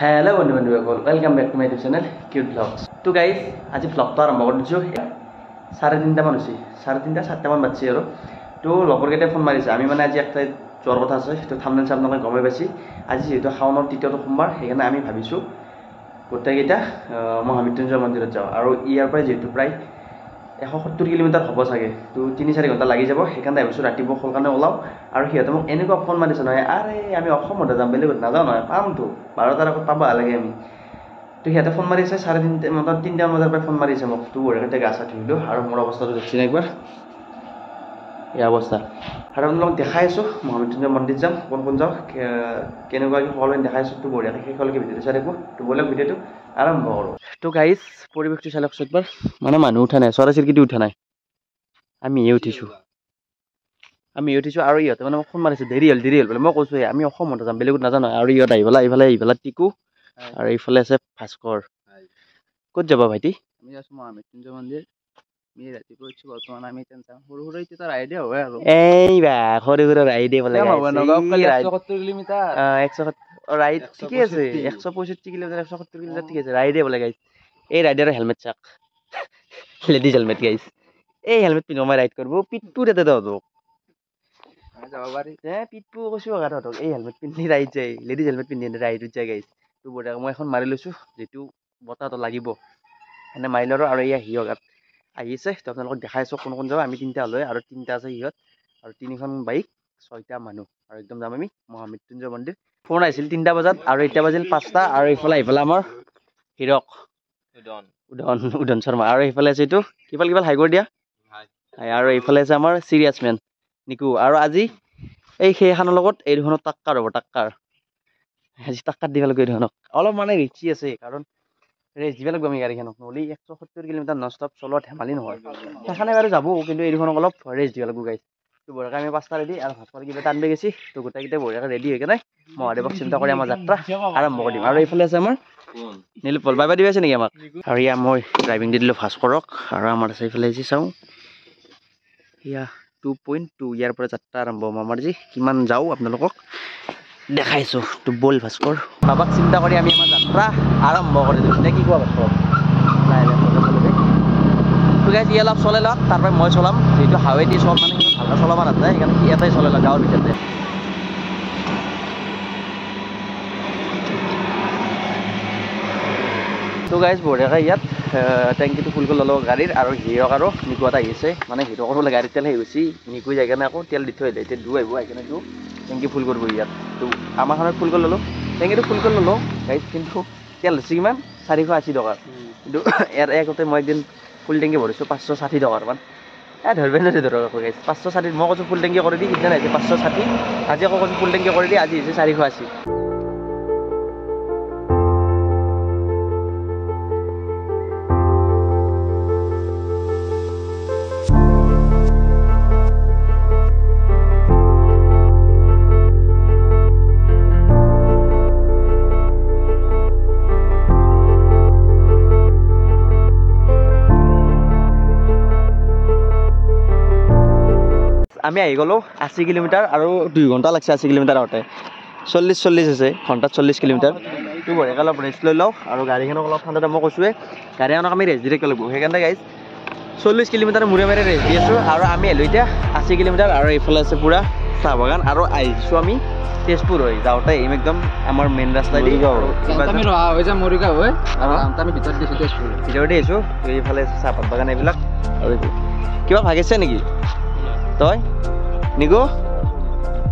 Hello बंधु बान्धवीসকল welcome back to my YouTube channel cute blogs. तो गाइज आज ब्लगটো आरम्भ কৰিছো 3:30 মান হৈছে 3:30 4টা মান বাজছে আৰু তো লগৰকেইটাই ফোন মাৰিছে আমি মানে আজি একটা যোৱাৰ কথা আছে তো থাম্বনেল চাবনালে গমে পাইছি আজি যেহেতু শাওনৰ তৃতীয়টো সোমবাৰ সেইকাৰণে আমি ভাবিছো গোটেইকেইটা মহামৃত্যুঞ্জয় মন্দিৰত যাওঁ আৰু ইয়াৰ পৰা যেহেতু প্ৰায় 170 কিলোমিটাৰ হ'ব চাগে তো 3-4 ঘণ্টা লাগি যাব সেইকাৰণে ভাবিছো ৰাতিপুৱা সোনকালে ওলাও আৰু সিহঁতে মোক এনেকুৱা ফোন মাৰিছে নহয় আৰে আমি অসমতে যাম বেলেগত নাযাওঁ নহয় পামতো 12টাৰ আগত পাব লাগে আমি তো সিহঁতে ফোন মাৰিছে 3:30 মানে 3টা বজাৰ পৰা ফোন মাৰিছে মোক তো বঢ়িয়াকৈ গা চা ধুইলো আৰু মোৰ অৱস্থাটো দেখছি একবাৰ এই অৱস্থা আৰু আপোনালোকক দেখাই আছো মহামৃত্যুঞ্জয় মন্দিৰ যাম কোন যাওঁ কেনেকুৱাকৈ সকলোৱে দেখাই আছো তো বঢ়িয়াকৈ শেষলৈকে ভিডিঅ'টো চাই থাকিব তো ব'লক ভিডিঅ'টো আৰম্ভ কৰোঁ। তো গাইজ পৰিৱেশটো চাই লওকচোন একবাৰ মানে মানুহ উঠা নাই চৰাই চিৰিকটি উঠা নাই আমিহে উঠিছোঁ আৰু ইহঁতে মানে মোক ফোন মাৰিছে দেৰি হ'ল বোলে মই কৈছোঁ আমি অসমতে যাম বেলেগত নাজানো আৰু ইহঁত আহিফালে টিকু আৰু এইফালে আছে ভাস্কৰ ক'ত যাবা ভাইটি? আমি আছো মহামৃত্যুঞ্জয় মন্দিৰ আমি ৰাতিপুৱা উঠিছোঁ বৰ্তমান আমি যাম সৰু সৰু এতিয়া ৰাইডে হয় আৰু এইবা সৰু সৰু ৰাইডে বোলে 170 কিলোমিটাৰ 170 ৰাইড ঠিকে আছে 165 কিলোমিটাৰ 170 কিলোমিটাৰ ঠিক আছে ৰাইডে বোলে গাইজ এই ৰাইডাৰৰ হেলমেট চাক লেডিজ হেলমেট গাইজ এই হেলমেট পিন্ধি মই ৰাইড কৰিব পিঠটোত এতে তহঁতক যাব পাৰি পিঠটো কৈছোঁ তহঁতক এই হেলমেট পিন্ধি ৰাইড যায় লেডিজ হেলমেট পিন্ধি ৰাইডত যায় গাইজ তো বঢ়িয়া মই এখন মাৰি লৈছোঁ যিটো বতাহটো লাগিব এনে মাৰি লওঁ আৰু এয়া সিহঁত আহিছে তো আপোনালোকক দেখাই আছোঁ কোন যাব আমি 3টা হ'লো আৰু 3টা আছে সিহঁত আৰু 3খন বাইক 6টা মানুহ আৰু একদম যাম আমি মহামৃত্যুঞ্জয় মন্দিৰ ফোন আহিছিল 3টা বজাত আৰু এতিয়া বাজিল 5টা আৰু এইফালে আমাৰ হিৰক উদন শৰ্মা আৰু এইফালে আছে এইটো কিবা হাই কৰি দিয়া আৰু এইফালে আছে আমাৰ চিৰিয়াছ মেন নিকু আৰু আজি এই সেইখনৰ লগত এই দুখনত টাক্কাৰ হ'ব আজি টাক্কাৰ দিব লাগিব এই দুখনক অলপ মানে ৰিক্সি আছে কাৰণ ৰেচ দিব লাগিব আমি গাড়ীখনক নহ'লে 170 কিলোমিটাৰ নন ষ্টপ চলোৱা ধেমালি নহয় সেইকাৰণে বাৰু যাব কিন্তু এই দুখনক অলপ ৰেচ দিব লাগিব গাইজ তো বঢ়িয়াকৈ আমি 5টা ৰেডি আৰু ভাস্কৰ কিবা এটা আনবে গৈছি তো গোটেইকেইটা বঢ়িয়াকৈ ৰেডি হৈ কেনে মহাদেৱক চিন্তা কৰি আমাৰ যাত্ৰা আৰম্ভ কৰিম আৰু এইফালে আছে আমাৰ নীলপল বাই দি আছে নেকি আমাক আৰু ইয়া মই ড্ৰাইভিং দি দিলোঁ ভাস্কৰক আৰু আমাৰ আছে এইফালে যি চাওঁ ইয়া 2.2 ইয়াৰ পৰা যাত্ৰা আৰম্ভ হ'ব আমাৰ যি কিমান যাওঁ আপোনালোকক দেখাইছোঁ তো বল ভাস্কৰ বাবাক চিন্তা কৰি আমি আমাৰ যাত্ৰা আৰম্ভ কৰি দিছোঁ নে কি কোৱা ভাস্কৰ তো গাইজ ই অলপ চলাই লওক তাৰপৰা মই চলাম যিহেতু হাৱেদি চব মানে সিমান ভালকৈ চলাব নাযায় সেইকাৰণে সি এটাই চলাই লওক গাঁৱৰ ভিতৰতে তো গাইজ বঢ়িয়াকৈ ইয়াত টেংকিটো ফুল কৰি ল'লোঁ গাড়ীৰ আৰু হিৰক আৰু নিকু এটা আহিছে মানে হিৰকৰ বোলে গাড়ীত তেল আহি গৈছে নিকু যাই কেনে আকৌ তেল দি থৈ আহিলে এতিয়া আহিব আহি কেনে টেংকি ফুল কৰিব ইয়াত তো আমাৰখনত ফুল কৰি ল'লোঁ টেংকিটো ফুল কৰি ল'লোঁ গাড়ীত কিন্তু তেল হৈছে কিমান 480 টকা কিন্তু ইয়াৰ আগতে মই একদিন ফুল টেংকি ভৰিছোঁ 560 টকাৰ মান ধৰিব ধৰক আকৌ গাইজ 560 মই কৈছোঁ ফুল টেংকি কৰি দি সিদিনা আহিছে 560 আজি আকৌ কৈছোঁ ফুল টেংকি কৰি দি আজি হৈছে 480 আমি আহি গ'লোঁ 80 কিলোমিটাৰ আৰু 2 ঘণ্টা লাগছে 80 কিলোমিটাৰ আহোঁতে 40 আছে ঘণ্টাত 40 কিলোমিটাৰ তো বঢ়িয়াকৈ অলপ ৰেষ্ট লৈ লওঁ আৰু গাড়ীখনক অলপ ঠাণ্ডাতে মই কৈছোঁৱে গাড়ীখনক আমি ৰেষ্ট দিলে লাগিব সেইকাৰণে গাইজ 40 কিলোমিটাৰ মূৰে ৰেষ্ট দি আছোঁ আৰু আমি আহিলোঁ এতিয়া 80 কিলোমিটাৰ আৰু এইফালে আছে পূৰা চাহ বাগান আৰু আহিছোঁ আমি তেজপুৰ হৈ যাওঁতে আহিম একদম আমাৰ মেইন ৰাস্তা দি মৰিগাঁও হয় আমি ভিতৰত দিছোঁ ভিতৰতে আহিছোঁ এইফালে আছে চাহপাত বাগান এইবিলাক আৰু কিবা ভাগিছে নেকি তই নিকু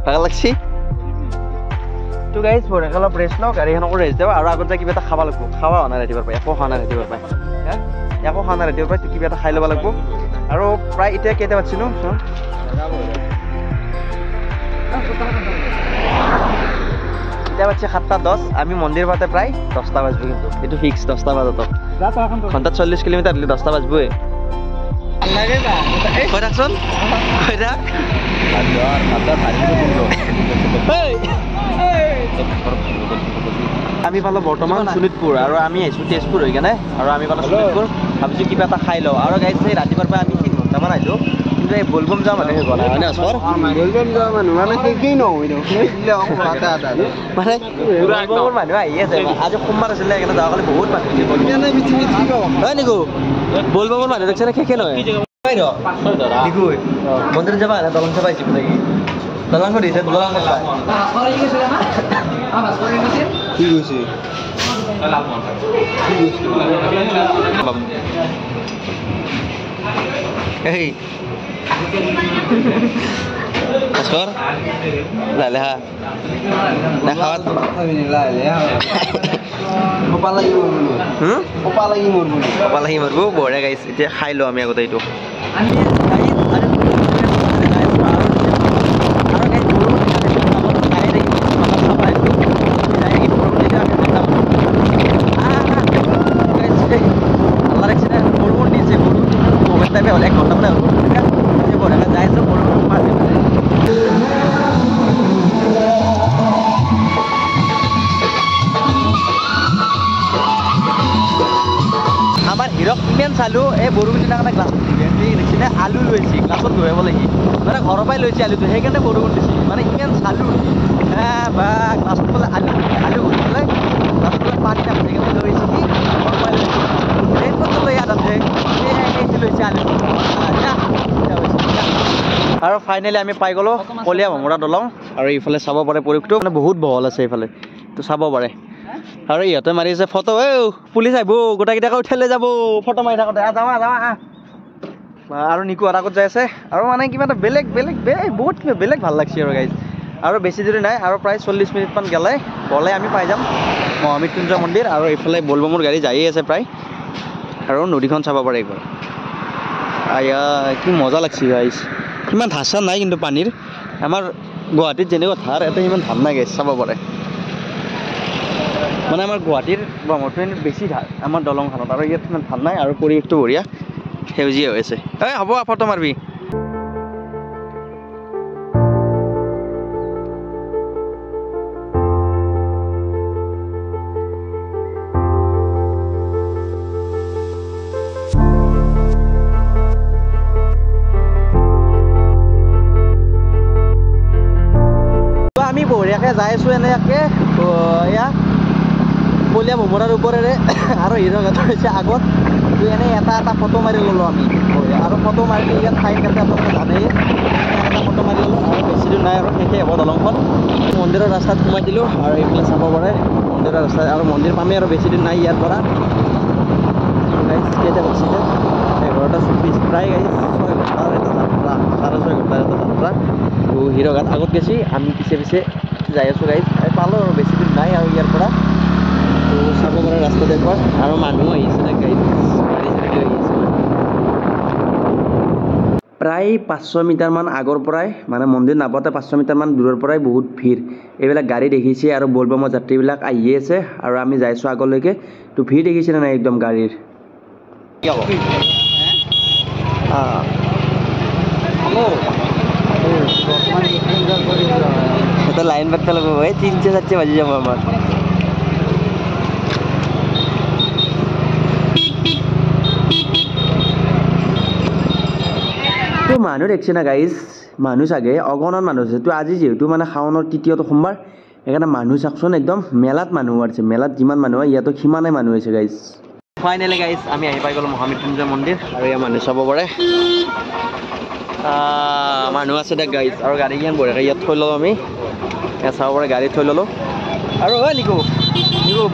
ভাগ লাগছি তো গাইজ বঢ়িয়াকৈ অলপ ৰেষ্ট লওঁ গাড়ীখনকো ৰেষ্ট দিওঁ আৰু আগত যাই কিবা এটা খাব লাগিব খাৱা হোৱা নাই ৰাতিপুৱাৰ পৰা একো খোৱা নাই ৰাতিপুৱাৰ পৰা তো কিবা এটা খাই ল'ব লাগিব আৰু প্ৰায় এতিয়া কেইটা বাজিছিলোঁ এতিয়া বাজিছে 7:10 আমি মন্দিৰ পাওঁতে প্ৰায় 10টা বাজিব কিন্তু এইটো ফিক্স 10টা বজাত ঘণ্টাত 40 কিলোমিটাৰ দিলে 10টা বাজিবই আমি পালোঁ বৰ্তমান শোণিতপুৰ আৰু আমি আহিছোঁ তেজপুৰ হৈ কেনে আৰু আমি পালোঁ শোণিতপুৰ ভাবিছোঁ কিবা এটা খাই লওঁ আৰু গাইছে ৰাতিপুৱাৰ পৰা আমি 3 ঘণ্টামান আহিলোঁ কিন্তু কিন্তু এই বলবম যাওঁ মানুহে বনাই হয়নে অস্কৰ বলবম যাওঁ মানুহ মানে শেষেই নহয় মানে বলবমৰ মানুহ আহি আছে আজি সোমবাৰ আছিলে সেইকাৰণে যাওঁ কালি বহুত মানুহ হয় নিকু বলবমৰ মানুহ দেখিছেনে শেষে নহয় নিকু মন্দিৰত যাবা দলং চাবা আহিছে নেকি দলং দিছে দলং কি কৈছে Hey. Askor. Laleha. Nah, kawan. Apa lagi murmur? Apa lagi murmur? Apa lagi murmur? Boleh guys. Itu high lo ami aku tadi itu. চালো এই বৰষুণ দিনা কাৰণে গ্লাছত দেখিছিলে আলু লৈছে গ্লাছত ধুৱাব লাগি মানে ঘৰৰ পৰাই লৈছে আলুটো সেইকাৰণে বৰষুণ দিছে মানে ইমান চালো বা গ্লাছত বোলে আলু ঘূৰি পেলাই গ্লাছত বোলে পানী নাম সেইকাৰণে লৈছে কি ঘৰৰ পৰাই লৈছে ৰেইনকোটটো লৈ ইয়াত আছে সেইটো লৈছে আলু আৰু ফাইনেলি আমি পাই গ'লো কলীয়া ভমৰা দলং আৰু ইফালে চাব পাৰে পৰিৱেশটো মানে বহুত বহল আছে এইফালে তো চাব পাৰে আৰু ইহঁতে মাৰি আছে ফটো পুলিচ আহিব গোটেইকেইটাকে উঠাই লৈ যাব ফটো মাৰি থাকোঁতে যাৱা আৰু নিকু আৰু আগত যাই আছে আৰু মানে কিবা এটা বেলেগ বহুত কিবা বেলেগ ভাল লাগছে আৰু গাইজ আৰু বেছি দেৰি নাই আৰু প্ৰায় 40 মিনিটমান গ'লে আমি পাই যাম মহামৃত্যুঞ্জয় মন্দিৰ আৰু এইফালে বলবমৰ গাড়ী যায়ে আছে প্ৰায় আৰু নদীখন চাব পাৰে একবাৰ আয়া কি মজা লাগছে গাইজ ইমান ধাৰ চাৰ নাই কিন্তু পানীৰ আমাৰ গুৱাহাটীত যেনেকুৱা ধাৰ ইয়াতে ইমান ধাৰ নাই গাইজ চাব পাৰে মানে আমাৰ গুৱাহাটীৰ ব্ৰহ্মপুত্ৰৰ বেছি ধাৰ আমাৰ দলংখনত আৰু ইয়াত ইমান ধান নাই আৰু পৰিৱেশটো বঢ়িয়া সেউজীয়া হৈ আছে এই হ'ব ফটো মাৰবি আমি বঢ়িয়াকৈ যাই আছোঁ এনেকৈ এয়া কলীয়া ভমৰাৰ ওপৰেৰে আৰু হিৰঘাটৰ হৈছে আগত এনেই এটা ফটো মাৰি ল'লোঁ আমি আৰু ফটো মাৰি ইয়াত ঠাই কাটে আপোনালোকে জানেই এটা ফটো মাৰি ল'লোঁ আৰু বেছি দূৰ নাই আৰু শেষে হ'ব দলংখন মন্দিৰৰ ৰাস্তাত সোমাই দিলোঁ আৰু এইফালে চাব পাৰে মন্দিৰৰ ৰাস্তাত আৰু মন্দিৰ পামেই আৰু বেছি দিন নাই ইয়াৰ পৰা কেইটা গৈছিলে 11:24 প্ৰায় 6 ঘণ্টাৰ এটা যাত্ৰা 6.5 ঘণ্টাৰ এটা যাত্ৰা তো হিৰঘাট আগত গেছি আমি পিছে যাই আছোঁ গাইজ পালোঁ আৰু বেছি দিন নাই আৰু ইয়াৰ পৰা তো চাব পাৰে ৰাস্তাত একবাৰ আৰু মানুহ আহিছে নে গাড়ী চাড়ী আহিছে প্ৰায় 500 মিটাৰমান আগৰ পৰাই মানে মন্দিৰ নাপাওঁতে 500 মিটাৰমান দূৰৰ পৰাই বহুত ভিৰ এইবিলাক গাড়ী দেখিছে আৰু বলবমৰ যাত্ৰীবিলাক আহিয়ে আছে আৰু আমি যাইছোঁ আগলৈকে তো ভিৰ দেখিছে নাই একদম গাড়ীৰ হেল্ল' লাইন পাতিব লাগিব এই 3-4 বাজি যাব আমাৰ তো মানুহ দেখিছে না গাইজ মানুহ চাগে অগণন মানুহ আছে তো আজি যিহেতু মানে শাওনৰ 3য়টো সোমবাৰ সেইকাৰণে মানুহ চাওকচোন একদম মেলাত মানুহ আছে মেলাত যিমান মানুহ হয় ইয়াতো সিমানেই মানুহ হৈছে গাইজ ফাইনেলি গাইজ আমি আহি পাই গ'লোঁ মহামৃত্যুঞ্জয় মন্দিৰ আৰু ইয়াৰ মানুহ চাব পাৰে মানুহ আছে দে গাইজ আৰু গাড়ীখন বঢ়িয়াকৈ ইয়াত থৈ ল'লোঁ আমি ইয়াত চাব পাৰে গাড়ী থৈ ল'লোঁ আৰু নিকু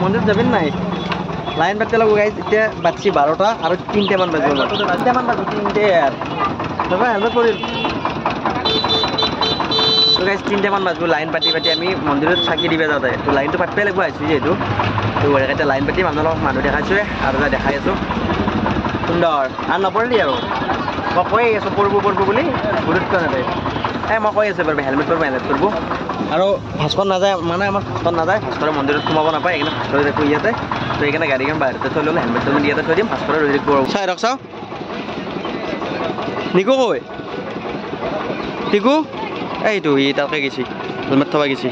মন্দিৰত যাবি নাই লাইন পাতিব লাগিব গাইজ এতিয়া বাজছি 12টা আৰু 3টামান বাজিব 3টামান বাজিব 3টে দাদা হেলমেট পৰিল তো গাইজ 3টামান বাজিব লাইন পাতি আমি মন্দিৰত চাকি দিব যাওঁতে তো লাইনটো পাতিবই লাগিব আহিছোঁ যিহেতু তো বঢ়িয়াকৈ এতিয়া লাইন পাতি মানুহ দেখাইছোঁৱে আৰু যা দেখাই আছোঁ সুন্দৰ আৰু নপৰিলি আৰু মই কৈ আছোঁ পৰিব বুলি গুৰুত্ব নেদে মই কৈ আছোঁ বাৰু হেলমেট পৰিব আৰু ভাস্কৰ নাযায় মানে আমাৰ ভাস্কৰ নাযায় ভাস্কৰে মন্দিৰত সোমাব নাপায় সেইকাৰণে ভাস্কৰে দেখোঁ ইয়াতে তো সেইকাৰণে গাড়ীখন বাহিৰতে থৈ ল'লোঁ হেলমেটটো আমি ইয়াতে থৈ দিম ভাস্কৰে ৰৈ থাকিব চাই ৰখ চাওঁ নিকু কৈ টিকু এইটো তাকে গেছি হেলমেট থবা গেছি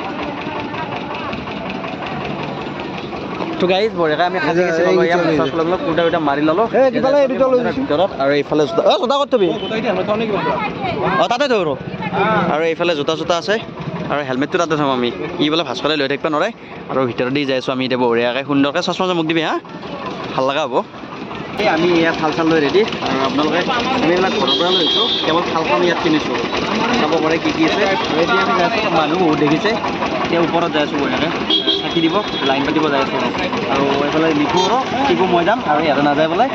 তো গাইজ বঢ়িয়াকৈ আমি সাজি গেছি ল'লো ইয়াৰ মাছাজ ল'লো কুৰ্তা মাৰি ল'লো ভিতৰত আৰু এইফালে জোতা জোতা ক'ত থবি তাতে থওঁ আৰু এইফালে জোতা চোতা আছে আৰু হেলমেটটো তাতে থ'ম আমি ই বোলে ভাজ পেলাই লৈ থাকিব নোৱাৰে আৰু ভিতৰত দি যাই আছোঁ আমি এতিয়া বঢ়িয়াকৈ সুন্দৰকৈ চশমা মোক দিবি হা ভাল লগা হ'ব এই আমি ইয়াত থাল চাল লৈ ৰেডি আৰু আপোনালোকে আমি এইবিলাক ঘৰৰ পৰা লৈছোঁ কেৱল থালখন ইয়াত কিনিছোঁ চাব পাৰে কি আছে ৰেডি আমি যাই আছোঁ মানুহ বহুত দেখিছে এতিয়া ওপৰত যাই আছোঁ বঢ়িয়াকৈ চাকি দিব লাইন পাতিব যাই আছোঁ আৰু এইফালে লিখো আৰু টিকো মই যাম আৰু ইয়াতে নাযায় পেলাই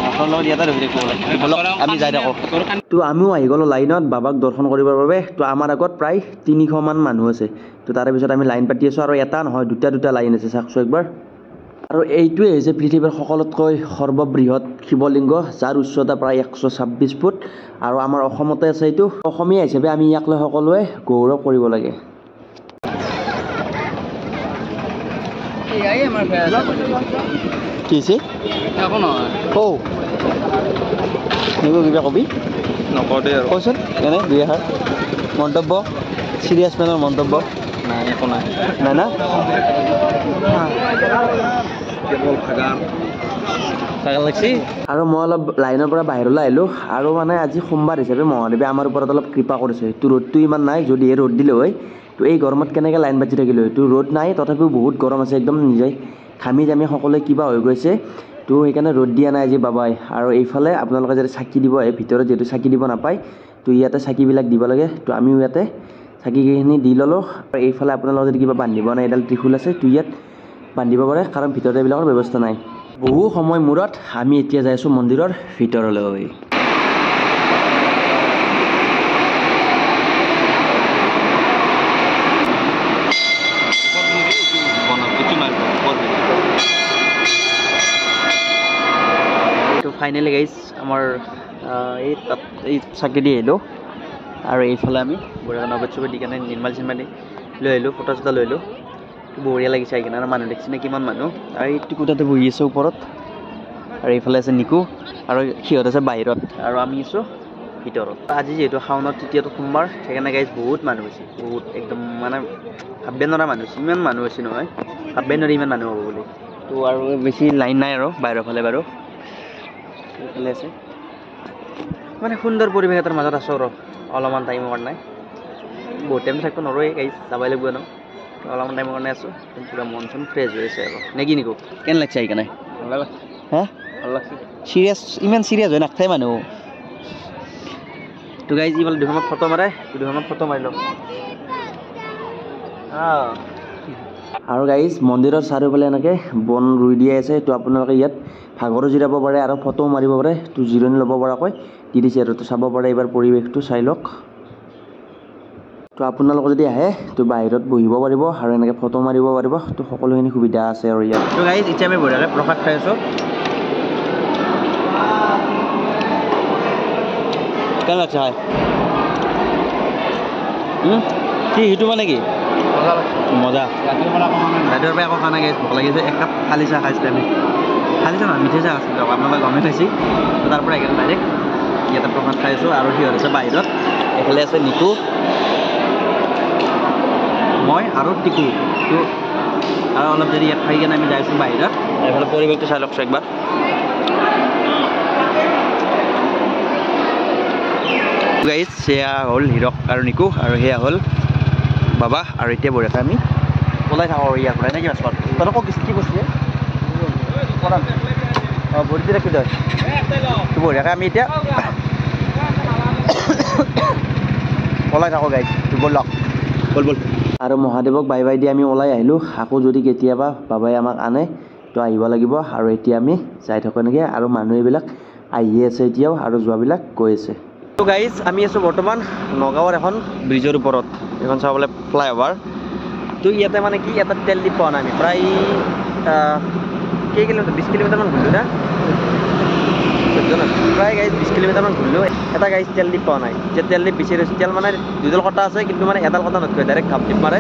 মাছৰ লগত ইয়াতে ৰখি থাকিব আমি যাই থাকোঁ তো আমিও আহি গ'লোঁ লাইনত বাবাক দৰ্শন কৰিবৰ বাবে তো আমাৰ আগত প্ৰায় 300মান মানুহ আছে তো তাৰে পিছত আমি লাইন পাতি আছোঁ আৰু এটা নহয় দুটা লাইন আছে চাওকচোন একবাৰ আৰু এইটোৱে হৈছে পৃথিৱীৰ সকলোতকৈ সৰ্ববৃহৎ শিৱলিংগ যাৰ উচ্চতা প্ৰায় 126 ফুট আৰু আমাৰ অসমতে আছে এইটো অসমীয়া হিচাপে আমি ইয়াক লৈ সকলোৱে গৌৰৱ কৰিব লাগে কি হৈছে একো নহয় কিবা কবি নকওঁ দেই আৰু কচোন এনে দুই এষাৰ মন্তব্য চিৰিয়াছ মেনৰ মন্তব্য নাই একো নাই নাই না কেৱল লাগছি আৰু মই অলপ লাইনৰ পৰা বাহিৰলৈ আহিলোঁ আৰু মানে আজি সোমবাৰ হিচাপে মহাদেৱে আমাৰ ওপৰত অলপ কৃপা কৰিছে তো ৰ'দটো ইমান নাই যদিহে ৰ'দ দিলে হয় তো এই গৰমত কেনেকৈ লাইন বাজি থাকিলে হয় তো ৰ'দ নাই তথাপিও বহুত গৰম আছে একদম নিজে ঘামি জামি সকলোৱে কিবা হৈ গৈছে তো সেইকাৰণে ৰ'দ দিয়া নাই আজি বাবাই আৰু এইফালে আপোনালোকে যদি চাকি দিব আহে ভিতৰত যিহেতু চাকি দিব নাপায় তো ইয়াতে চাকিবিলাক দিব লাগে তো আমিও ইয়াতে চাকিখিনি দি ল'লোঁ আৰু এইফালে আপোনালোকে যদি কিবা বান্ধিব নাই এডাল ত্ৰিশূল আছে তো ইয়াত বান্ধিব পাৰে কাৰণ ভিতৰত এইবিলাকৰ ব্যৱস্থা নাই বহু সময় মূৰত আমি এতিয়া যাই আছোঁ মন্দিৰৰ ভিতৰলৈ ফাইনেলি গাইজ আমাৰ এই চাকি দি আহিলোঁ আৰু এইফালে আমি বঢ়িয়া নবেদ চবেদ দি কেনে নিৰ্মাল চিনমাল দি লৈ আহিলোঁ ফটো চটো লৈ আহিলোঁ বঢ়িয়া লাগিছে আহি কিনে আৰু মানুহ দেখিছে নে কিমান মানুহ আৰু এই টিকুটাতে বহি আছে ওপৰত আৰু এইফালে আছে নিকু আৰু সিহঁত আছে বাহিৰত আৰু আমি আছোঁ ভিতৰত আজি যিহেতু শাওনৰ তৃতীয়টো সোমবাৰ সেইকাৰণে গাইজ বহুত মানুহ হৈছে বহুত একদম মানে ভাবিব নোৱাৰা মানুহ হৈছে ইমান মানুহ হৈছে নহয় ভাবিব নোৱাৰি ইমান মানুহ হ'ব বুলি তো আৰু বেছি লাইন নাই আৰু বাহিৰৰ ফালে বাৰু এইফালে আছে মানে সুন্দৰ পৰিৱেশ এটাৰ মাজত আছোঁ আৰু অলপমান টাইমৰ কাৰণে বহুত টাইম থাকিব নোৱাৰোঁ গাইজ যাবই লাগিব ন অলপমান টাইমৰ কাৰণে আছোঁ পূৰা মন চন ফ্ৰেছ হৈ আছে আৰু নে কি নিকো কেনে লাগছে সেইকাৰণে হা ভাল লাগছে চিৰিয়াছ ইমান চিৰিয়াছ হৈ নাথাকে মানুহ তো গাইজ ইফালে দুখনমান ফটো মাৰে দুখনমান ফটো মাৰি লওঁ আৰু গাইজ মন্দিৰৰ চাৰিওফালে এনেকৈ বন ৰুই দিয়া আছে তো আপোনালোকে ইয়াত ভাগৰো জিৰাব পাৰে আৰু ফটোও মাৰিব পাৰে তো জিৰণি ল'ব পৰাকৈ দি দিছে আৰু তো চাব পাৰে এইবাৰ পৰিৱেশটো চাই লওক তো আপোনালোকে যদি আহে তো বাহিৰত বহিব পাৰিব আৰু এনেকৈ ফটো মাৰিব পাৰিব তো সকলোখিনি সুবিধা আছে আৰু ইয়াত তো গাইজ এতিয়া আমি বঢ়িয়াকৈ প্ৰসাদ খাই আছোঁ কেনে লাগছে হয় কি সিটো মানে কি মজা ৰাতিপুৱাৰ পৰা একো খোৱা নাই গাইজ ভোক লাগিছে একাপ খালী চাহ খাইছিলোঁ আমি খালী চাহ নহয় মিঠৈ চাহ আছিল দিয়ক আপোনালোকে গমেই খাইছি তাৰ পৰা একেবাৰে ডাইৰেক্ট ইয়াতে প্ৰসাদ খাই আছোঁ আৰু সিহঁত আছে বাহিৰত এইফালে আছে নিকু মই আৰু টিকু তো আৰু অলপ দেৰি ইয়াত খাই কিনে আমি যাই আছোঁ বাহিৰত এইফালে পৰিৱেশটো চাই লওকচোন একবাৰ গাইজ সেয়া হ'ল হিৰক আৰু নিকু আৰু সেয়া হ'ল বাবা আৰু এতিয়া বঢ়িয়াকৈ আমি ওলাই থাকোঁ আৰু ইয়াৰ পৰা নে কিবা চোৱাত তহঁতক কি কৈছিলে অঁ ভৰি দি ৰাখি তই বঢ়িয়াকৈ আমি এতিয়া ওলাই থাকোঁ গাইজ ব'ল লওক ব'ল আৰু মহাদেৱক বাই বাই দি আমি ওলাই আহিলোঁ আকৌ যদি কেতিয়াবা বাবাই আমাক আনে তো আহিব লাগিব আৰু এতিয়া আমি যাই থাকোঁ এনেকৈ আৰু মানুহ এইবিলাক আহিয়ে আছে এতিয়াও আৰু যোৱাবিলাক গৈ আছে তো গাইজ আমি আছোঁ বৰ্তমান নগাঁৱৰ এখন ব্ৰিজৰ ওপৰত এখন চাবলৈ ফ্লাইঅভাৰ তো ইয়াতে মানে কি এটা তেল ডিপ পোৱা নাই আমি প্ৰায় কেই কিলোমিটাৰ 20 কিলোমিটাৰমান ঘূৰিলোঁ না প্ৰায় গাইজ 20 কিলোমিটাৰমান ঘূৰিলোঁ এটা গাইজ তেল ডিপ পোৱা নাই যে তেল ডিপ বিচাৰি আছোঁ তেল মানে দুডাল কটা আছে কিন্তু মানে এডাল কটা নথয় ডাইৰেক্ট ঘাপ ডিপ মাৰে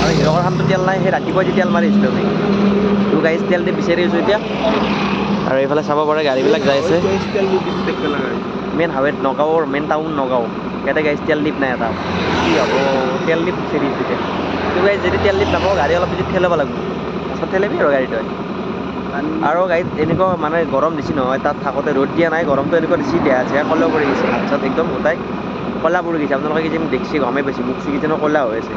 আৰু হিৰকৰ খানটো তেল নাই সেই ৰাতিপুৱাই যে তেল মাৰিছিলোঁ আমি তো গাইজ তেল ডিপ বিচাৰি আছোঁ এতিয়া আৰু এইফালে চাব পাৰে গাড়ীবিলাক যাই আছে মেইন হাৱেত নগাঁৱৰ মেইন টাউন নগাঁও ইয়াতে গাইজ তেল ডিপ নাই এটা কি হ'ব তেল ডিপ বিচাৰি আছোঁ এতিয়া তো গাইজ যদি তেল ডিপ নাপাওঁ গাড়ী অলপ যদি ঠেলাব লাগিব ঠেলিবি আৰু গাড়ীটো আৰু গাড়ীত এনেকুৱা মানে গৰম দিছি নহয় তাত থাকোঁতে ৰ'দ দিয়া নাই গৰমটো এনেকুৱা দিছি বেয়া আছে কলা পৰি গৈছে হাত চাত একদম গোটাই কলা পৰি গৈছে আপোনালোকে কি যেন দেখছি গমেই পাইছে মুখ চুকিজনো কলা হৈ আছে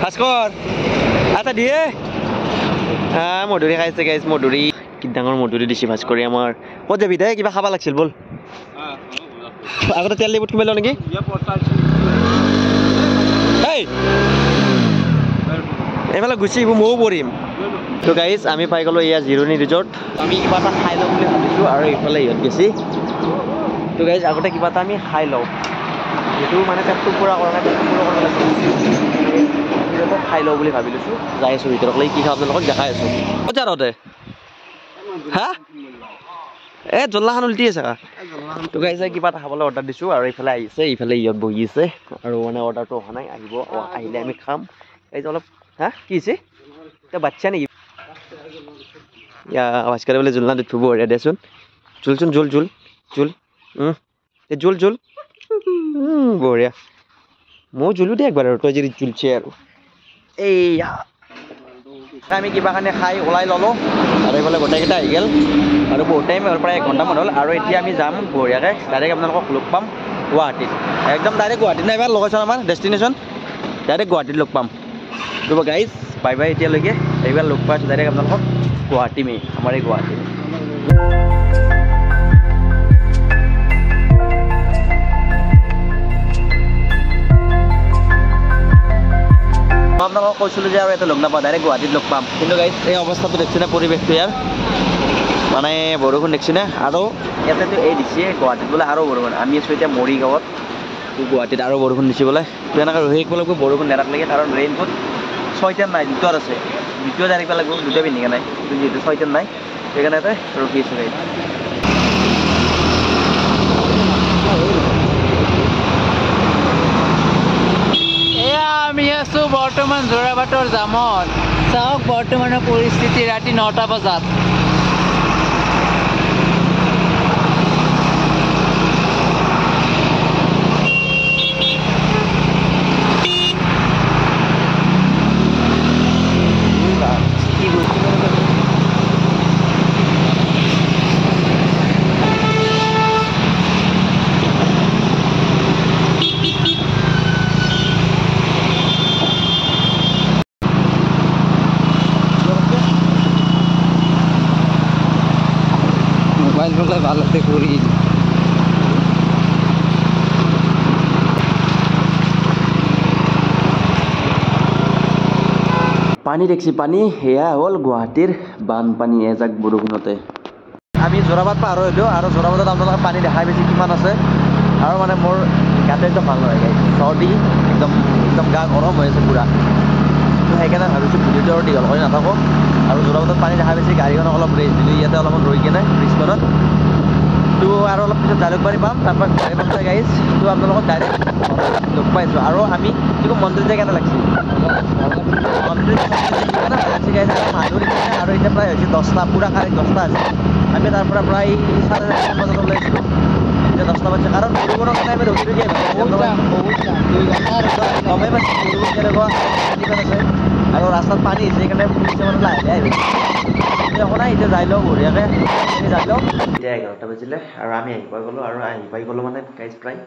ভাস্কৰ এটা দিয়ে মধুৰি খাইছে গাইছ মধুৰি কি ডাঙৰ মধুৰি দিছে ভাস্কৰে আমাৰ ক'ত যাবি দে কিবা খাব লাগিছিল বল আগতে তেল ডিপুত কিবা লওঁ নেকি এইফালে গুচি আহিব ময়ো পৰিম তো গাইজ আমি পাই গ'লোঁ এয়া জিৰণি ৰিজৰ্ট আমি কিবা এটা খাই লওঁ বুলি ভাবিছোঁ আৰু এইফালে ইহঁত গেছি তো গাইজ আগতে কিবা এটা আমি খাই লওঁ সেইটো মানে পেটটো পূৰা কৰা নাই পেটটো পূৰা কৰিব লাগিব খাই লওঁ বুলি ভাবি লৈছোঁ যাই আছোঁ ভিতৰত লাগি কি খাওঁ আপোনালোকক দেখাই আছোঁ বজাৰতে হা জল্লাখান উল্টি আছে তো গাইজ কিবা এটা খাবলৈ অৰ্ডাৰ দিছোঁ আৰু এইফালে আহিছে এইফালে ইহঁত বহি আছে আৰু মানে অৰ্ডাৰটো অহা নাই আহিব আহিলে আমি খাম এই যে অলপ হা কি হৈছে এতিয়া বাচ্চা নেকি ভাস্কৰে বোলে জোলনা দি থ'ব বঢ়িয়া দেচোন জোলচোন জোল জোল জোল জোল জোল বঢ়িয়া ময়ো জোলো দে একবাৰ আৰু তই যদি জোলছে আৰু এইয়া আমি কিবা কাৰণে খাই ওলাই ল'লোঁ আৰু এইফালে গোটেইকেইটা আহি গ'ল আৰু বহুত টাইম হ'ল প্ৰায় 1 ঘণ্টামান হ'ল আৰু এতিয়া আমি যাম বঢ়িয়াকৈ ডাইৰেক্ট আপোনালোকক লগ পাম গুৱাহাটীত একদম ডাইৰেক্ট গুৱাহাটীত নাই এবাৰ লগাইছোঁ আমাৰ ডেষ্টিনেশ্যন ডাইৰেক্ট গুৱাহাটীত লগ পাম তো গাইজ বাই বাই এতিয়ালৈকে এইবাৰ লগ পাইছোঁ ডাইৰেক্ট আপোনালোকক গুৱাহাটী আমাৰ এই গুৱাহাটী মই আপোনালোকক কৈছিলোঁ যে আৰু এটা লগ নাপাওঁ ডাইৰেক্ট গুৱাহাটীত লগ পাম কিন্তু গাইজ এই অৱস্থাটো দেখিছেনে পৰিৱেশটো ইয়াৰ মানে বৰষুণ দেখিছেনে আৰু ইয়াতেতো এই দিছে গুৱাহাটীত বোলে আৰু বৰষুণ আমি আছোঁ এতিয়া মৰিগাঁৱত তো গুৱাহাটীত আৰু বৰষুণ দিছে বোলে তো এনেকৈ ৰহি থাকিব লাগিব বৰষুণ নেৰাক লাগে কাৰণ ৰেইনকোট 6টান নাই 2টাৰ আছে 2টা জানিব লাগিব 2টা পিন্ধি নাই কিন্তু যিহেতু 6টান নাই সেইকাৰণে ৰখি আছোঁ গাড়ী এয়া আমি আছোঁ বৰ্তমান যোৰাবাটৰ জামত চাওক বৰ্তমানৰ পৰিস্থিতি ৰাতি 9টা বজাত মোবাইল বলে ভালোতে কৰি পানী দেখছি পানী সেয়া হ'ল গুৱাহাটীৰ বানপানী এজাক বৰষুণতে আমি যোৰাবাট পাৰ হৈলোঁ আৰু যোৰাবাটত আপোনালোকে পানী দেখাই পাইছে কিমান আছে আৰু মানে মোৰ গাতে একদম ভাল নহয় গাড়ী চৰ্দি একদম একদম গা গৰম হৈ আছে পূৰা তো সেইকাৰণে ভাবিছোঁ ভিডিঅ'টো আৰু দীঘল কৰি নাথাকোঁ আৰু যোৰাবাটত পানী দেখা পাইছে গাড়ীখনক অলপ ৰেষ্ট দিলোঁ ইয়াতে অলপমান ৰৈ কিনে ব্ৰিজখনত তো আৰু অলপ পিছত জালুকবাৰী পাম তাৰপৰা গাড়ী পাম চাই গাড়ী তো আপোনালোকক ডাইৰেক্ট লগ পাইছোঁ আৰু আমি কিবা মন্দিৰ যায় কেনে লাগিছে মন্দিৰ লাগছে গাড়ী মানুহ দেখিছে আৰু এতিয়া প্ৰায় হৈছে 10টা পূৰা কাৰেক্ট 10টা আছে আমি তাৰ পৰা প্ৰায় 9:30 বজাত ওলাইছিলোঁ এতিয়া 10টা বাজিছে কাৰণ বৰষুণৰ কাৰণে আমি ৰখি ৰখি গমেই পাইছোঁ বৰষুণ কেনেকুৱা আছে আৰু ৰাস্তাত পানী হৈছে সেইকাৰণে পুলিচে মানে লাহে লাহে আহিছে একো নাই এতিয়া যাই লওঁ বঢ়িয়াকৈ যাই লওঁ এতিয়া 11টা বাজিলে আৰু আমি আহি পাই গ'লোঁ আৰু আহি পাই গ'লোঁ মানে গাইজ প্ৰায়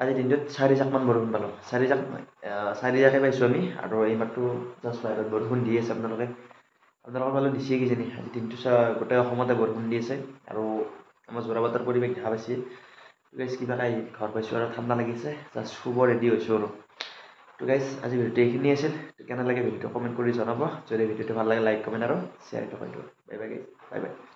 আজি দিনটোত 4 জাকমান বৰষুণ পালোঁ 4 জাকে পাইছোঁ আমি আৰু এইমাত্ৰ জাষ্ট বাহিৰত বৰষুণ দি আছে আপোনালোকৰ ফালে দিছে কিজানি আজি দিনটো গোটেই অসমতে বৰষুণ দি আছে আৰু আমাৰ যোৰাবাটৰ পৰিৱেশ দেখা পাইছে গাইজ কিবাকৈ আহি ঘৰ পাইছোঁ আৰু ঠাণ্ডা লাগিছে জাষ্ট শুব ৰেডি হৈছোঁ আৰু তো গাইজ আজি ভিডিঅ'টো এইখিনি আছিল কেনে লাগে ভিডিঅ'টো কমেণ্ট কৰি জনাব যদি ভিডিঅ'টো ভাল লাগে লাইক কমেণ্ট আৰু শ্বেয়াৰটো কৰি দিব bye bye guys bye bye